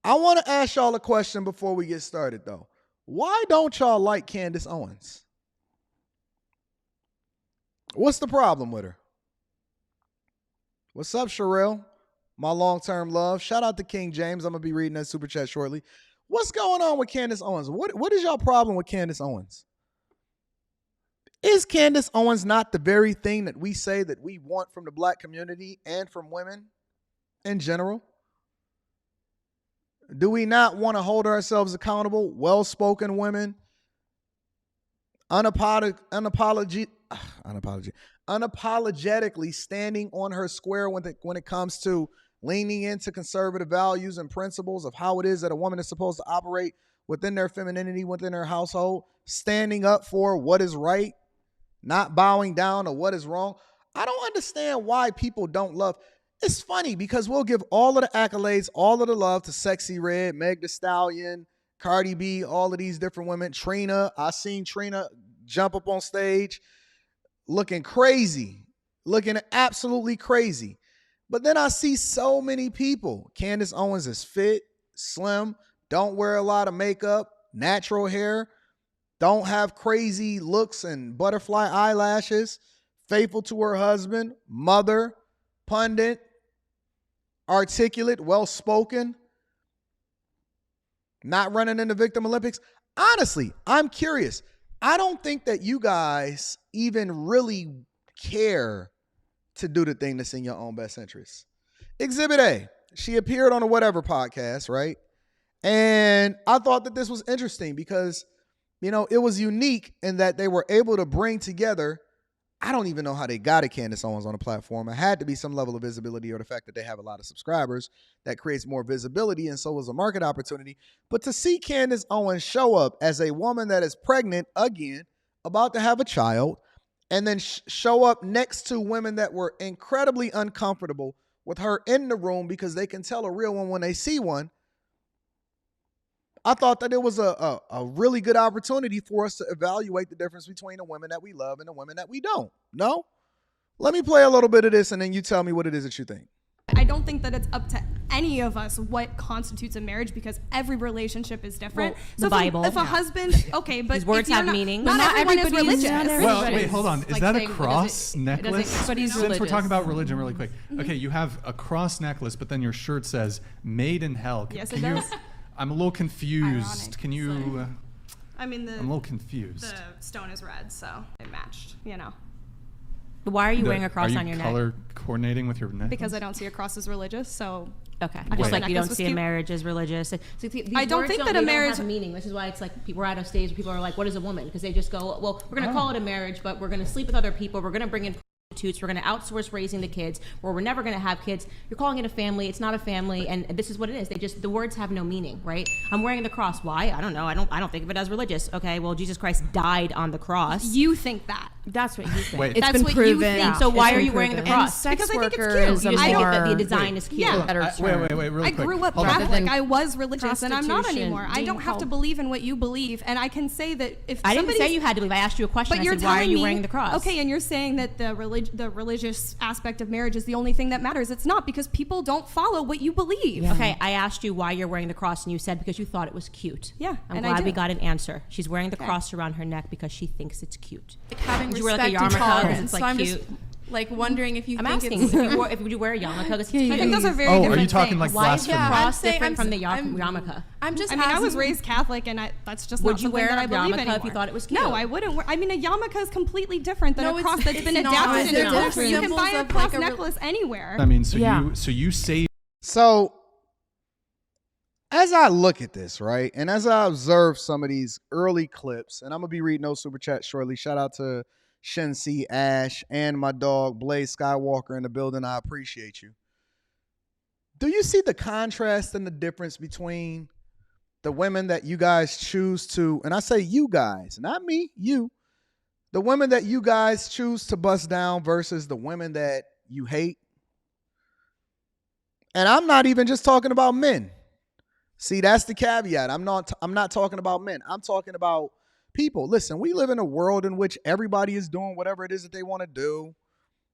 I want to ask y'all a question before we get started, though. Why don't y'all like Candace Owens? What's the problem with her? What's up, Sherelle? My long-term love. Shout out to King James. I'm going to be reading that super chat shortly. What's going on with Candace Owens? What is y'all problem with Candace Owens? Is Candace Owens not the very thing that we say that we want from the black community and from women in general? Do we not want to hold ourselves accountable? Well-spoken women, unapologetically standing on her square when it comes to leaning into conservative values and principles of how it is that a woman is supposed to operate within their femininity, within her household, standing up for what is right, not bowing down to what is wrong. I don't understand why people don't love. It's funny because we'll give all of the accolades, all of the love to Sexy Red, Meg Thee Stallion, Cardi B, all of these different women. Trina, I seen Trina jump up on stage looking crazy, looking absolutely crazy. But then I see so many people. Candace Owens is fit, slim, don't wear a lot of makeup, natural hair, don't have crazy looks and butterfly eyelashes, faithful to her husband, mother, pundit, articulate, well-spoken, not running in the Victim Olympics. Honestly, I'm curious. I don't think that you guys even really care to do the thing that's in your own best interest. Exhibit A, she appeared on a whatever podcast, right? And I thought that this was interesting because, it was unique in that they were able to bring together. I don't even know how they got Candace Owens on the platform. It had to be some level of visibility or the fact that they have a lot of subscribers that creates more visibility, and so was a market opportunity. But to see Candace Owens show up as a woman that is pregnant again, about to have a child, and then show up next to women that were incredibly uncomfortable with her in the room because they can tell a real one when they see one, I thought that it was a really good opportunity for us to evaluate the difference between the women that we love and the women that we don't. No? Let me play a little bit of this and then you tell me what it is that you think. I don't think that it's up to any of us what constitutes a marriage because every relationship is different. Well, so the Bible. If a husband, okay, but these words have meaning. Not everyone is religious. Well, wait, hold on. Is like that a saying, cross necklace? Since we're talking about religion really quick. Okay, you have a cross necklace, but then your shirt says made in hell. Yes, it does. I'm a little confused. Ironic. Can you... I mean, I'm a little confused. The stone is red, so it matched, Why are you wearing a cross on your neck? Are you color coordinating with your necklace? Because I don't see a cross as religious, so... Okay, I just thought like you don't see a cute. marriage as religious. So I don't think that a marriage... have meaning. This is why it's like we're at a stage where people are like, what is a woman? Because they just go, well, we're going to call it a marriage, but we're going to sleep with other people. We're going to bring in prostitutes. We're going to outsource raising the kids, or we're never going to have kids. You're calling it a family. It's not a family, and this is what it is. The words have no meaning, right? I'm wearing the cross. Why? I don't know. I don't think of it as religious. Okay, well, Jesus Christ died on the cross. You think that. That's what you think. Wait. It's That's been what proven. you think. So why are you proven. wearing the cross? Because I think it's cute. You just think that the design is cute. Yeah. Wait, really I quick. grew up Hold on. Catholic. I was religious, and I'm not prostitution anymore. I being don't have to called- believe in what you believe, and I can say that if I didn't say somebody's- you had to believe. I asked you a question. But I you're said, why are telling you me, wearing the cross? Okay, and you're saying that the religious aspect of marriage is the only thing that matters. It's not, because people don't follow what you believe. Yeah. Okay, I asked you why you're wearing the cross, and you said because you thought it was cute. Yeah, I'm and I glad do. we got an answer. She's wearing the cross around her neck because she thinks it's cute. Like having Would you wear like a respect and yarmulke 'cause tolerance. it's like So I'm cute? just like wondering if you I'm think asking, it's would you wear a yarmulke? 'Cause it's Yeah, I think those are very Oh, different are you talking things. like why is the blasphemy? cross I'm saying- different from the I'm- yarmulke? I'm just I mean, I was asking- raised Catholic, and that's just Would not you something wear that a I believe yarmulke anymore. if you thought it was cute? No, I wouldn't wear. I mean, a yarmulke is completely different than No, a cross it's that's been not. adapted They're into a different. You can buy a Symbols of, cross like, a necklace anywhere. I mean, so Yeah. you say So as I look at this, right, and as I observe some of these early clips, and I'm going to be reading those super chats shortly. Shout out to Shensi, Ash, and my dog Blaze Skywalker in the building. I appreciate you. Do you see the contrast and the difference between the women that you guys choose to, and I say you guys, not me, you, the women that you guys choose to bust down versus the women that you hate? And I'm not even just talking about men. See, that's the caveat. I'm not talking about men. I'm talking about people. Listen, we live in a world in which everybody is doing whatever it is that they want to do.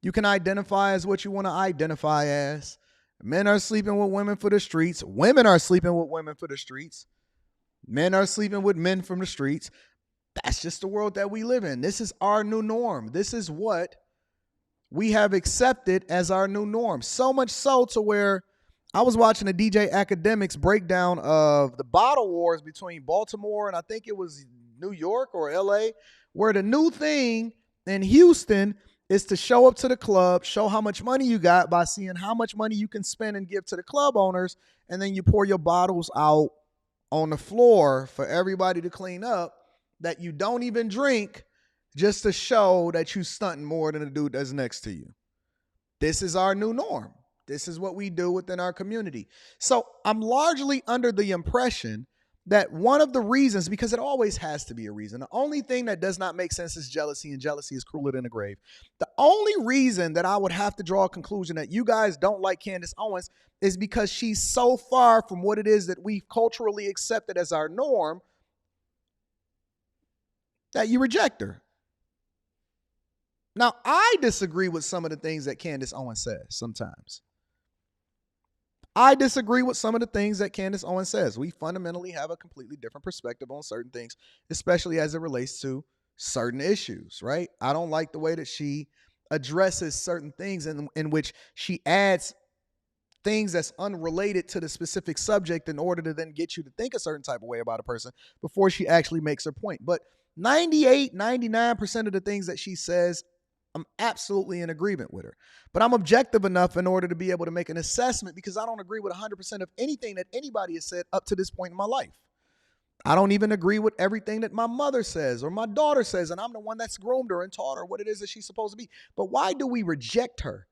You can identify as what you want to identify as. Men are sleeping with women for the streets. Women are sleeping with women for the streets. Men are sleeping with men from the streets. That's just the world that we live in. This is our new norm. This is what we have accepted as our new norm. So much so to where I was watching a DJ Academics breakdown of the bottle wars between Baltimore and I think it was New York or LA, where the new thing in Houston is to show up to the club, show how much money you got by seeing how much money you can spend and give to the club owners, and then you pour your bottles out on the floor for everybody to clean up that you don't even drink, just to show that you stunting more than the dude that's next to you. This is our new norm. This is what we do within our community. So I'm largely under the impression that one of the reasons, because it always has to be a reason, the only thing that does not make sense is jealousy, and jealousy is crueler than the grave. The only reason that I would have to draw a conclusion that you guys don't like Candace Owens is because she's so far from what it is that we've culturally accepted as our norm that you reject her. Now, I disagree with some of the things that Candace Owens says sometimes. I disagree with some of the things that Candace Owens says. We fundamentally have a completely different perspective on certain things, especially as it relates to certain issues, right? I don't like the way that she addresses certain things in which she adds things that's unrelated to the specific subject in order to then get you to think a certain type of way about a person before she actually makes her point. But 98, 99% of the things that she says, I'm absolutely in agreement with her. But I'm objective enough in order to be able to make an assessment, because I don't agree with 100% of anything that anybody has said up to this point in my life. I don't even agree with everything that my mother says or my daughter says, and I'm the one that's groomed her and taught her what it is that she's supposed to be. But why do we reject her?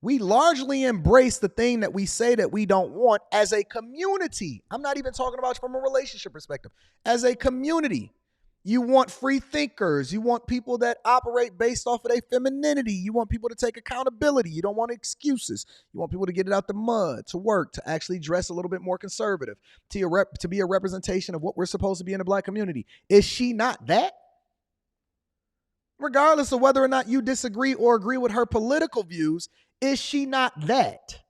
We largely embrace the thing that we say that we don't want as a community. I'm not even talking about from a relationship perspective. As a community. You want free thinkers. You want people that operate based off of their femininity. You want people to take accountability. You don't want excuses. You want people to get it out the mud, to work, to actually dress a little bit more conservative, to be a representation of what we're supposed to be in the black community. Is she not that? Regardless of whether or not you disagree or agree with her political views, is she not that?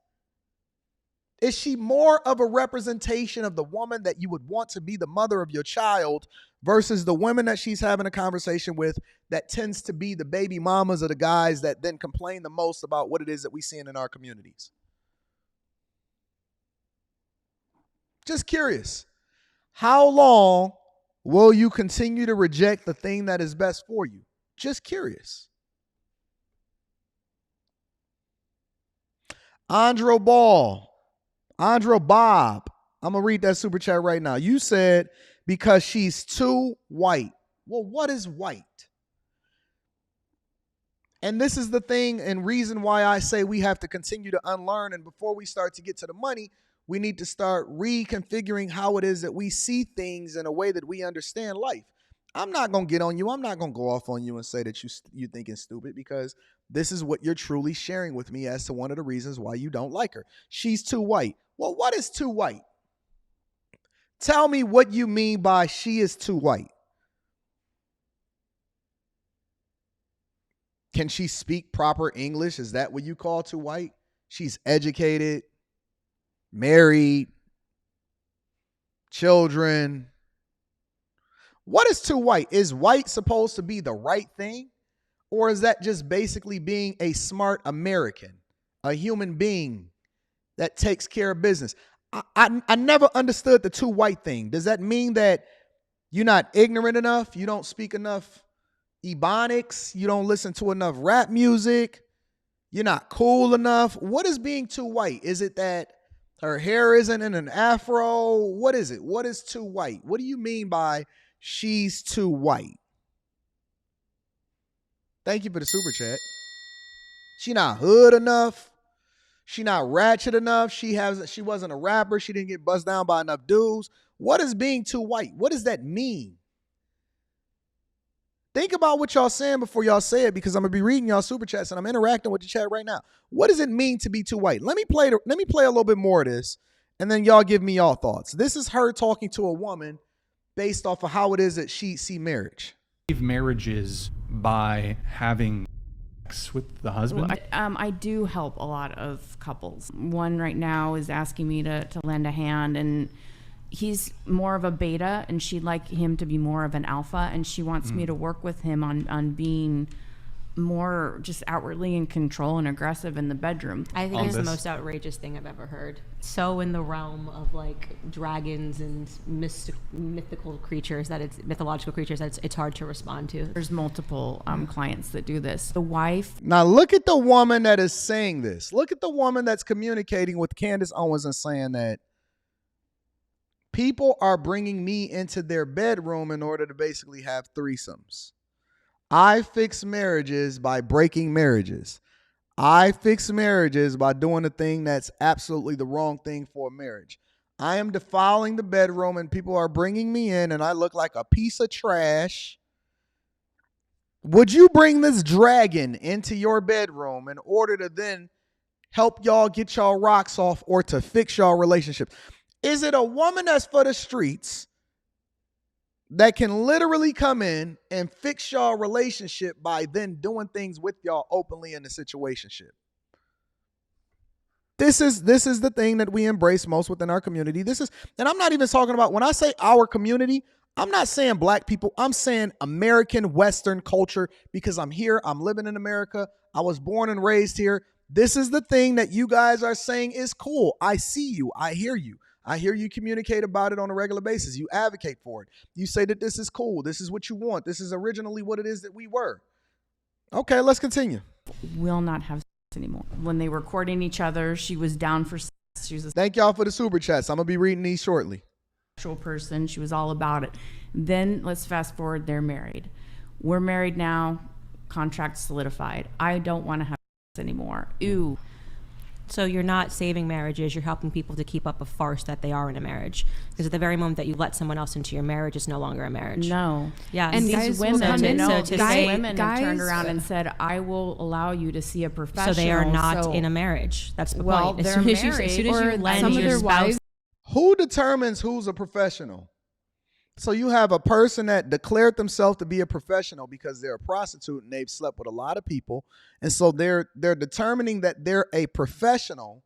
Is she more of a representation of the woman that you would want to be the mother of your child versus the women that she's having a conversation with that tends to be the baby mamas of the guys that then complain the most about what it is that we see in our communities? Just curious. How long will you continue to reject the thing that is best for you? Just curious. Andro Bob, I'm going to read that super chat right now. You said because she's too white. Well, what is white? And this is the thing and reason why I say we have to continue to unlearn. And before we start to get to the money, we need to start reconfiguring how it is that we see things in a way that we understand life. I'm not going to get on you. I'm not going to go off on you and say that you think it's stupid, because this is what you're truly sharing with me as to one of the reasons why you don't like her. She's too white. Well, what is too white? Tell me what you mean by she is too white. Can she speak proper English? Is that what you call too white? She's educated, married, children. What is too white? Is white supposed to be the right thing? Or is that just basically being a smart American, a human being that takes care of business? I never understood the too white thing. Does that mean that you're not ignorant enough? You don't speak enough Ebonics? You don't listen to enough rap music? You're not cool enough? What is being too white? Is it that her hair isn't in an afro? What is it? What is too white? What do you mean by she's too white? Thank you for the super chat. She not hood enough. She not ratchet enough. She wasn't a rapper. She didn't get buzzed down by enough dudes. What is being too white? What does that mean? Think about what y'all saying before y'all say it, because I'm gonna be reading y'all super chats and I'm interacting with the chat right now. What does it mean to be too white? Let me play a little bit more of this, and then y'all give me y'all thoughts. This is her talking to a woman based off of how it is that she see marriage. Marriages by having with the husband? I do help a lot of couples. One right now is asking me to lend a hand, and he's more of a beta, and she'd like him to be more of an alpha, and she wants me to work with him on being more just outwardly in control and aggressive in the bedroom. I think it's the most outrageous thing I've ever heard. So in the realm of like dragons and mythical creatures that it's hard to respond to. There's multiple clients that do this. The wife. Now look at the woman that is saying this. Look at the woman that's communicating with Candace Owens and saying that people are bringing me into their bedroom in order to basically have threesomes. I fix marriages by breaking marriages. I fix marriages by doing the thing that's absolutely the wrong thing for a marriage. I am defiling the bedroom and people are bringing me in and I look like a piece of trash. Would you bring this dragon into your bedroom in order to then help y'all get y'all rocks off or to fix y'all relationship? Is it a woman that's for the streets that can literally come in and fix y'all relationship by then doing things with y'all openly in the situationship? This is the thing that we embrace most within our community. And I'm not even talking about, when I say our community, I'm not saying black people. I'm saying American Western culture, because I'm here. I'm living in America. I was born and raised here. This is the thing that you guys are saying is cool. I see you. I hear you. I hear you communicate about it on a regular basis. You advocate for it. You say that this is cool. This is what you want. This is originally what it is that we were. Okay, let's continue. Will not have sex anymore. When they were courting each other, she was down for sex. She was a Thank y'all for the super chats. I'm going to be reading these shortly. sexual person. She was all about it. Then let's fast forward. They're married. We're married now. Contract solidified. I don't want to have sex anymore. Ew. So you're not saving marriages, you're helping people to keep up a farce that they are in a marriage. Because at the very moment that you let someone else into your marriage, it's no longer a marriage. No. Yeah. And these women, women have turned around and said, I will allow you to see a professional. So they are not in a marriage. That's the point. As soon as you lend your spouse. Who determines who's a professional? So you have a person that declared themselves to be a professional because they're a prostitute and they've slept with a lot of people. And so they're determining that they're a professional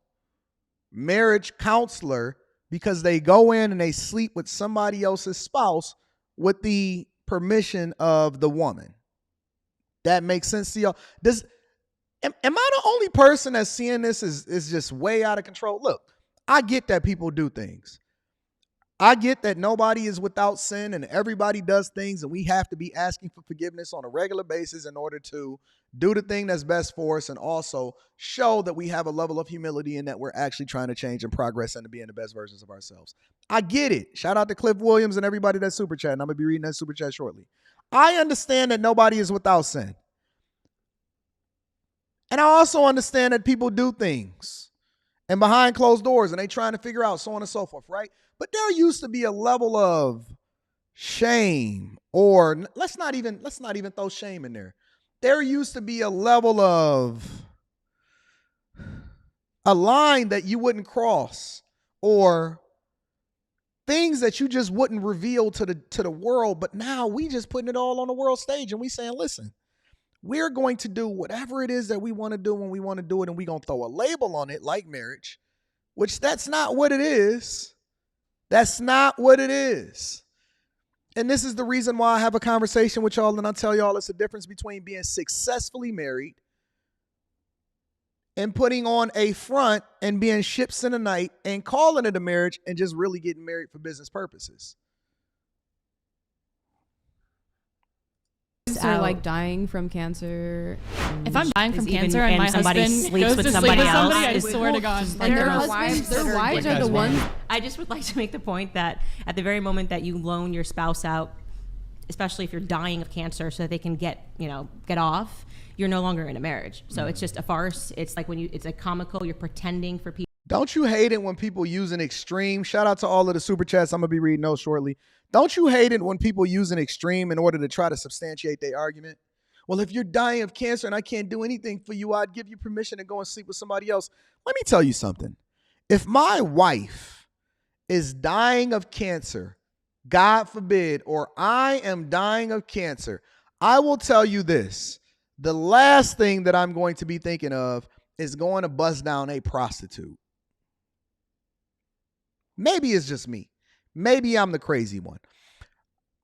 marriage counselor because they go in and they sleep with somebody else's spouse with the permission of the woman. That makes sense to y'all? Am I the only person that's seeing this is just way out of control? Look, I get that people do things. I get that nobody is without sin and everybody does things and we have to be asking for forgiveness on a regular basis in order to do the thing that's best for us and also show that we have a level of humility and that we're actually trying to change and progress and to being the best versions of ourselves. I get it. Shout out to Cliff Williams and everybody that's super chatting. I'm going to be reading that super chat shortly. I understand that nobody is without sin. And I also understand that people do things and behind closed doors and they trying to figure out so on and so forth, right? But there used to be a level of shame, or let's not even throw shame in there. There used to be a level of a line that you wouldn't cross, or things that you just wouldn't reveal to the world. But now we just putting it all on the world stage and we saying, listen, we're going to do whatever it is that we want to do when we want to do it, and we're going to throw a label on it like marriage, which that's not what it is. That's not what it is. And this is the reason why I have a conversation with y'all and I tell y'all it's the difference between being successfully married and putting on a front and being ships in the night and calling it a marriage and just really getting married for business purposes. Or like dying from cancer. If I'm dying from cancer and my somebody husband sleeps goes with to somebody sleep with else, somebody, I swear to God. Their wives are the ones. I just would like to make the point that at the very moment that you loan your spouse out, especially if you're dying of cancer so that they can get off, you're no longer in a marriage. So it's just a farce. It's like it's a comical, you're pretending for people. Don't you hate it when people use an extreme? Shout out to all of the super chats. I'm going to be reading those shortly. Don't you hate it when people use an extreme in order to try to substantiate their argument? Well, if you're dying of cancer and I can't do anything for you, I'd give you permission to go and sleep with somebody else. Let me tell you something. If my wife is dying of cancer, God forbid, or I am dying of cancer, I will tell you this. the last thing that I'm going to be thinking of is going to bust down a prostitute. Maybe it's just me. Maybe I'm the crazy one.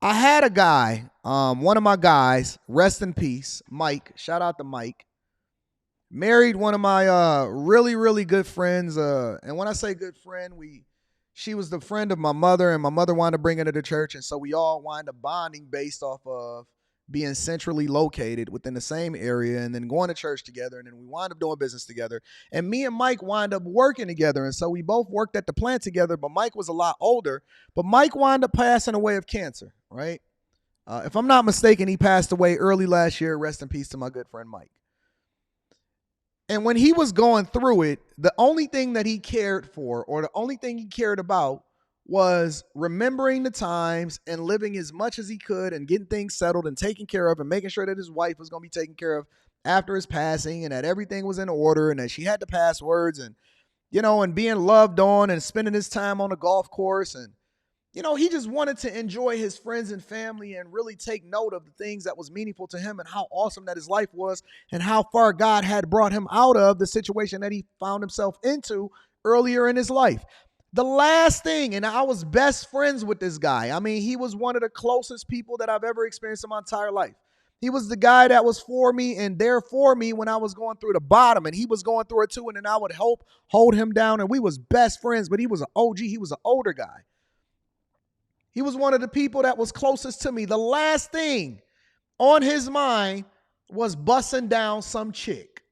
I had a guy, one of my guys, rest in peace, Mike. Shout out to Mike. Married one of my really, really good friends. And when I say good friend, she was the friend of my mother, and my mother wanted to bring her to the church. And so we all wind up bonding based off of being centrally located within the same area and then going to church together. And then we wind up doing business together. And me and Mike wind up working together. And so we both worked at the plant together, but Mike was a lot older. But Mike wound up passing away of cancer, right? If I'm not mistaken, he passed away early last year. Rest in peace to my good friend Mike. And when he was going through it, the only thing that he cared for, or the only thing he cared about, was remembering the times and living as much as he could and getting things settled and taken care of and making sure that his wife was going to be taken care of after his passing and that everything was in order and that she had the passwords and, and being loved on and spending his time on the golf course. And, he just wanted to enjoy his friends and family and really take note of the things that was meaningful to him and how awesome that his life was and how far God had brought him out of the situation that he found himself into earlier in his life. The last thing, and I was best friends with this guy. I mean, he was one of the closest people that I've ever experienced in my entire life. He was the guy that was for me and there for me when I was going through the bottom, and he was going through it too, and then I would help hold him down, and we was best friends, but he was an OG. He was an older guy. He was one of the people that was closest to me. The last thing on his mind was busting down some chick.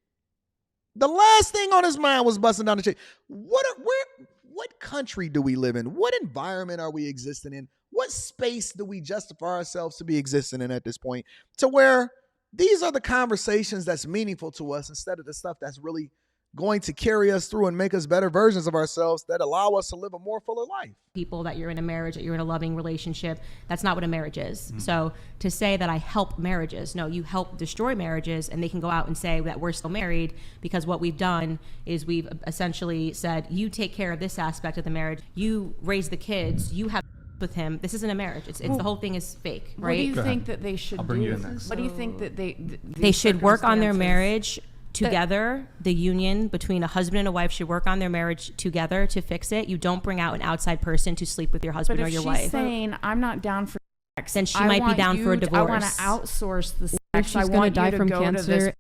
The last thing on his mind was busting down the chick. What country do we live in? What environment are we existing in? What space do we justify ourselves to be existing in at this point, to where these are the conversations that's meaningful to us instead of the stuff that's really going to carry us through and make us better versions of ourselves that allow us to live a more fuller life? People that you're in a marriage, that you're in a loving relationship, that's not what a marriage is. So to say that I help marriages, no, you help destroy marriages, and they can go out and say that we're still married because what we've done is we've essentially said, you take care of this aspect of the marriage, you raise the kids, you have with him. This isn't a marriage. It's the whole thing is fake, right? What do you think that they should I'll bring do? you in next. What do you think that They should work on their circumstances- marriage together. The union between a husband and a wife should work on their marriage together to fix it. You don't bring out an outside person to sleep with your husband But or if your she's wife. saying, I'm not down for sex, Then she I might be want down for a I want to divorce. outsource the sex. If she's I going to want die you to from go to cancer, this.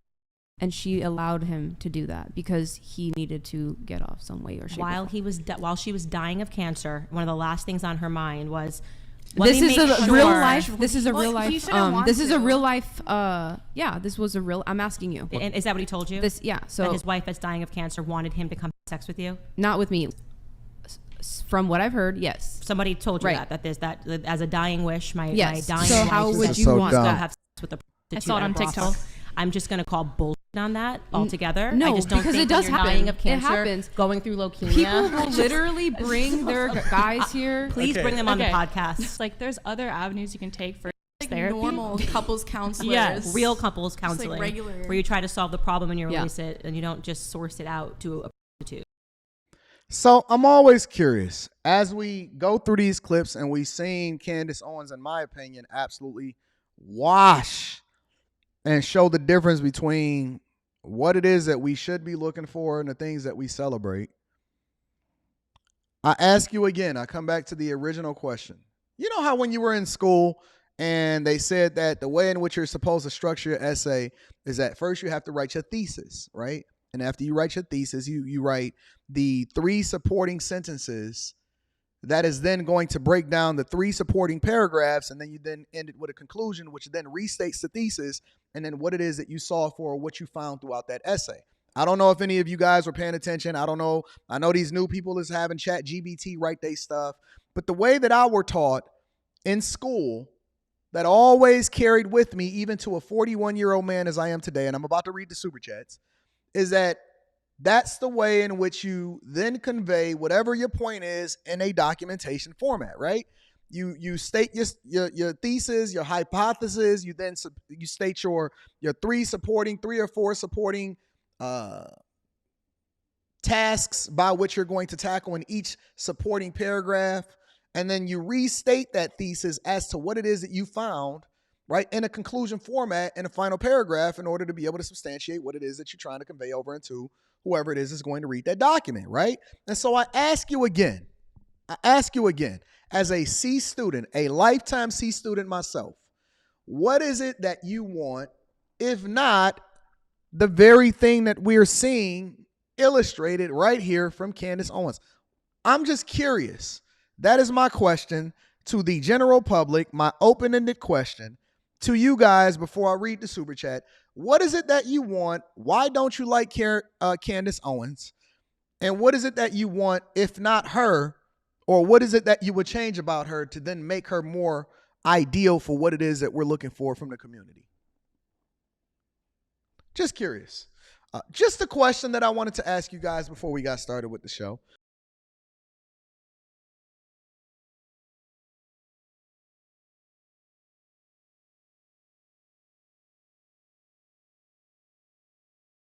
and she allowed him to do that because he needed to get off some way or shape. While she was dying of cancer, one of the last things on her mind was, This is a real life. This is a Well, real he life. shouldn't want This is a to. real life. Yeah, this was a real. I'm asking you. And is that what he told you? This, yeah. That So his wife that's dying of cancer wanted him to come have sex with you? not with me. From what I've heard, yes. Somebody told you Right. that there's that as a dying wish, my Yes. dying So wife how is would to you want dumb. that? have sex with a prostitute saw it at a on brothel. TikTok. I'm just going to call bullshit on that altogether. No, I just don't because think it does when you're happen. dying of It cancer, happens. going through leukemia. People will literally bring their guys here. Please Okay. bring them on the Okay. podcast. It's like there's other avenues you can take for Like therapy. normal couples counselors. Yes. Real couples counseling, regular. where you try to solve the problem and you Yeah. release it, and you don't just source it out to a prostitute. So I'm always curious as we go through these clips, and we've seen Candace Owens, in my opinion, absolutely wash and show the difference between what it is that we should be looking for and the things that we celebrate. I ask you again, I come back to the original question. You know how when you were in school and they said that the way in which you're supposed to structure your essay is that first you have to write your thesis, right? And after you write your thesis, you write the 3 supporting sentences that is then going to break down the 3 supporting paragraphs, and then you then end it with a conclusion, which then restates the thesis and then what it is that you saw for what you found throughout that essay. I don't know if any of you guys were paying attention. I don't know. I know these new people is having chat GBT write their stuff, but the way that I were taught in school that always carried with me, even to a 41-year-old man as I am today, and I'm about to read the super chats, is that that's the way in which you then convey whatever your point is in a documentation format, right? You state your thesis, your hypothesis. You then you state your 3 or 4 supporting tasks by which you're going to tackle in each supporting paragraph, and then you restate that thesis as to what it is that you found right, in a conclusion format in a final paragraph in order to be able to substantiate what it is that you're trying to convey over into whoever it is going to read that document, right? And so I ask you again, as a C student, a lifetime C student myself, what is it that you want, if not the very thing that we're seeing illustrated right here from Candace Owens? I'm just curious. That is my question to the general public, my open-ended question to you guys before I read the super chat. What is it that you want? Why don't you like Candace Owens? And what is it that you want, if not her, or what is it that you would change about her to then make her more ideal for what it is that we're looking for from the community? Just curious. Just a question that I wanted to ask you guys before we got started with the show.